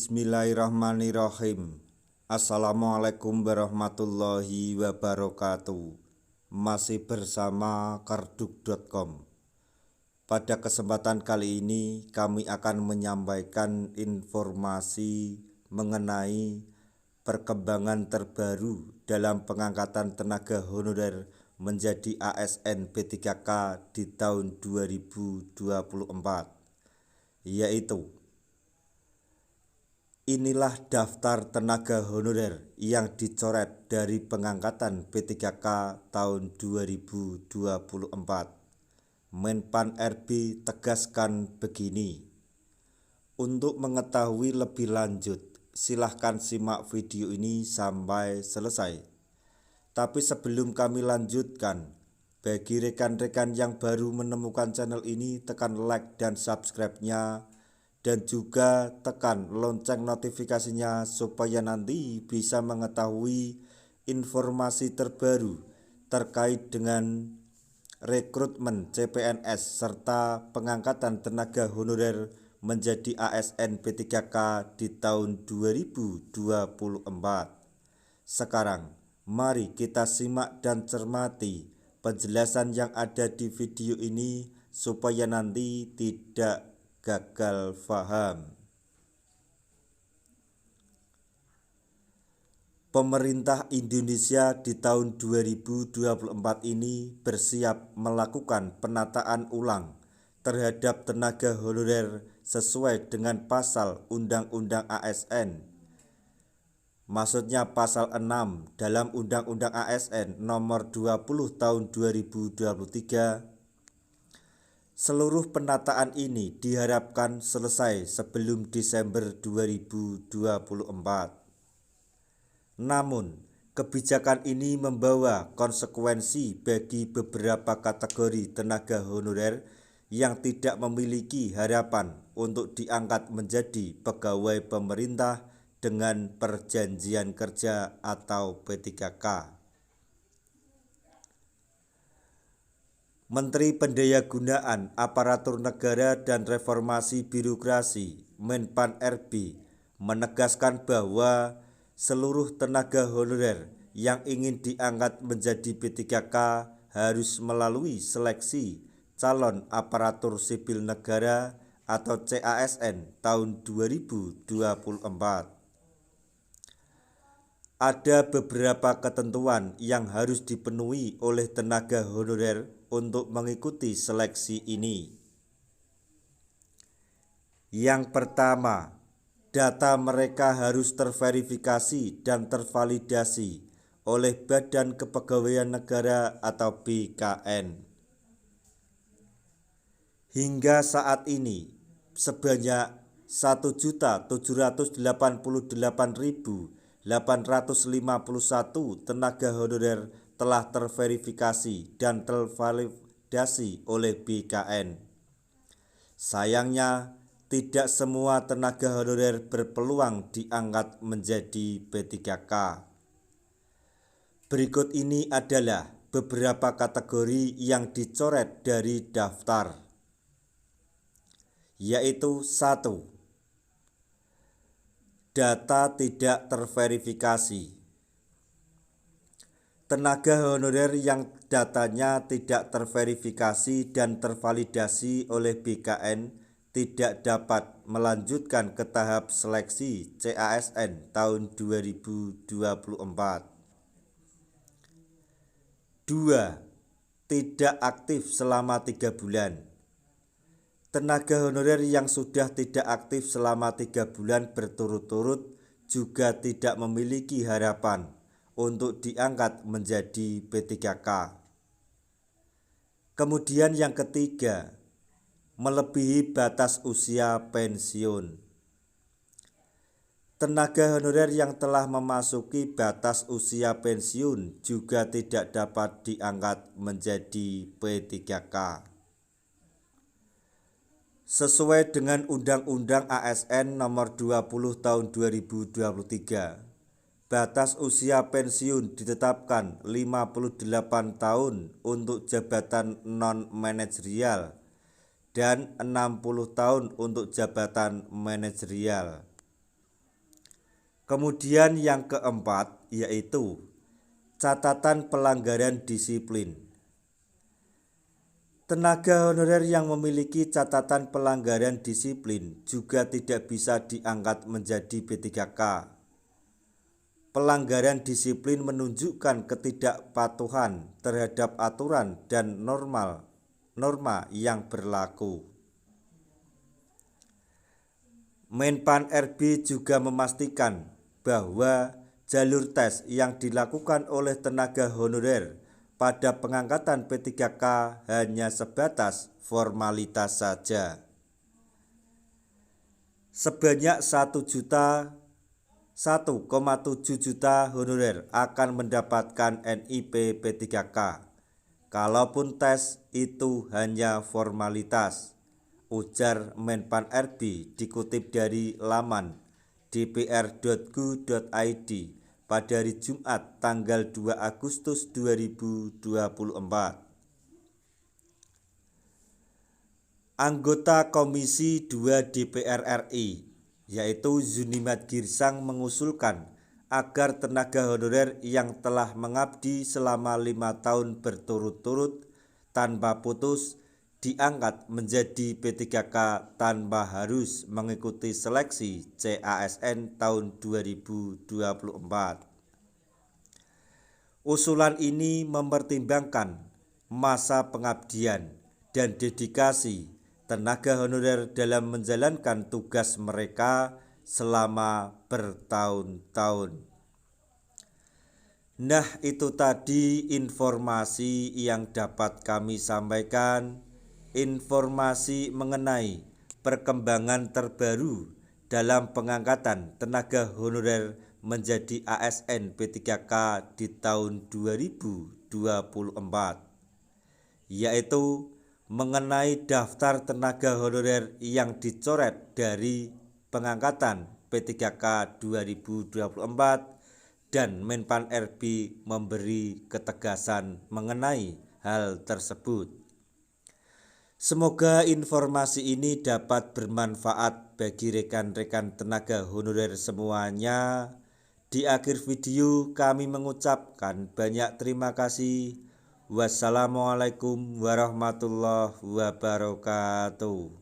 Bismillahirrahmanirrahim. Assalamualaikum warahmatullahi wabarakatuh. Masih bersama karduk.com. Pada kesempatan kali ini kami akan menyampaikan informasi mengenai perkembangan terbaru dalam pengangkatan tenaga honorer menjadi ASN P3K di tahun 2024, yaitu inilah daftar tenaga honorer yang dicoret dari pengangkatan P3K tahun 2024. Menpan RB tegaskan begini. Untuk mengetahui lebih lanjut, silahkan simak video ini sampai selesai. Tapi sebelum kami lanjutkan, bagi rekan-rekan yang baru menemukan channel ini, tekan like dan subscribe-nya, dan juga tekan lonceng notifikasinya supaya nanti bisa mengetahui informasi terbaru terkait dengan rekrutmen CPNS serta pengangkatan tenaga honorer menjadi ASN P3K di tahun 2024. Sekarang mari kita simak dan cermati penjelasan yang ada di video ini supaya nanti tidak gagal paham. Pemerintah Indonesia di tahun 2024 ini bersiap melakukan penataan ulang terhadap tenaga honorer sesuai dengan pasal Undang-Undang ASN. Maksudnya pasal 6 dalam Undang-Undang ASN nomor 20 tahun 2023. Seluruh penataan ini diharapkan selesai sebelum Desember 2024. Namun, kebijakan ini membawa konsekuensi bagi beberapa kategori tenaga honorer yang tidak memiliki harapan untuk diangkat menjadi pegawai pemerintah dengan perjanjian kerja atau P3K. Menteri Pendayagunaan Aparatur Negara dan Reformasi Birokrasi Menpan RB menegaskan bahwa seluruh tenaga honorer yang ingin diangkat menjadi P3K harus melalui seleksi calon aparatur sipil negara atau CASN tahun 2024. Ada beberapa ketentuan yang harus dipenuhi oleh tenaga honorer untuk mengikuti seleksi ini. Yang pertama, data mereka harus terverifikasi dan tervalidasi oleh Badan Kepegawaian Negara atau BKN. Hingga saat ini, sebanyak 1.788.851 tenaga honorer telah terverifikasi dan tervalidasi oleh BKN. Sayangnya, tidak semua tenaga honorer berpeluang diangkat menjadi P3K. Berikut ini adalah beberapa kategori yang dicoret dari daftar, yaitu 1. Data tidak terverifikasi. Tenaga honorer yang datanya tidak terverifikasi dan tervalidasi oleh BKN tidak dapat melanjutkan ke tahap seleksi CASN tahun 2024. 2. Tidak aktif selama 3 bulan. Tenaga honorer yang sudah tidak aktif selama 3 bulan berturut-turut juga tidak memiliki harapan untuk diangkat menjadi P3K. Kemudian yang ketiga, melebihi batas usia pensiun. Tenaga honorer yang telah memasuki batas usia pensiun juga tidak dapat diangkat menjadi P3K. Sesuai dengan Undang-Undang ASN nomor 20 tahun 2023, batas usia pensiun ditetapkan 58 tahun untuk jabatan non-manajerial dan 60 tahun untuk jabatan manajerial. Kemudian yang keempat yaitu catatan pelanggaran disiplin. Tenaga honorer yang memiliki catatan pelanggaran disiplin juga tidak bisa diangkat menjadi P3K. Pelanggaran disiplin menunjukkan ketidakpatuhan terhadap aturan dan norma yang berlaku. Menpan RB juga memastikan bahwa jalur tes yang dilakukan oleh tenaga honorer pada pengangkatan P3K hanya sebatas formalitas saja. Sebanyak 1,7 juta honorer akan mendapatkan NIP P3K. Kalaupun tes itu hanya formalitas, ujar Menpan RB dikutip dari laman dpr.go.id pada hari Jumat tanggal 2 Agustus 2024. Anggota Komisi 2 DPR RI yaitu Zunimat Girsang mengusulkan agar tenaga honorer yang telah mengabdi selama 5 tahun berturut-turut tanpa putus diangkat menjadi P3K tanpa harus mengikuti seleksi CASN tahun 2024. Usulan ini mempertimbangkan masa pengabdian dan dedikasi tenaga honorer dalam menjalankan tugas mereka selama bertahun-tahun. Nah, itu tadi informasi yang dapat kami sampaikan. Informasi mengenai perkembangan terbaru dalam pengangkatan tenaga honorer menjadi ASN P3K di tahun 2024, yaitu mengenai daftar tenaga honorer yang dicoret dari pengangkatan P3K 2024 dan Menpan RB memberi ketegasan mengenai hal tersebut. Semoga informasi ini dapat bermanfaat bagi rekan-rekan tenaga honorer semuanya. Di akhir video kami mengucapkan banyak terima kasih. Wassalamualaikum warahmatullahi wabarakatuh.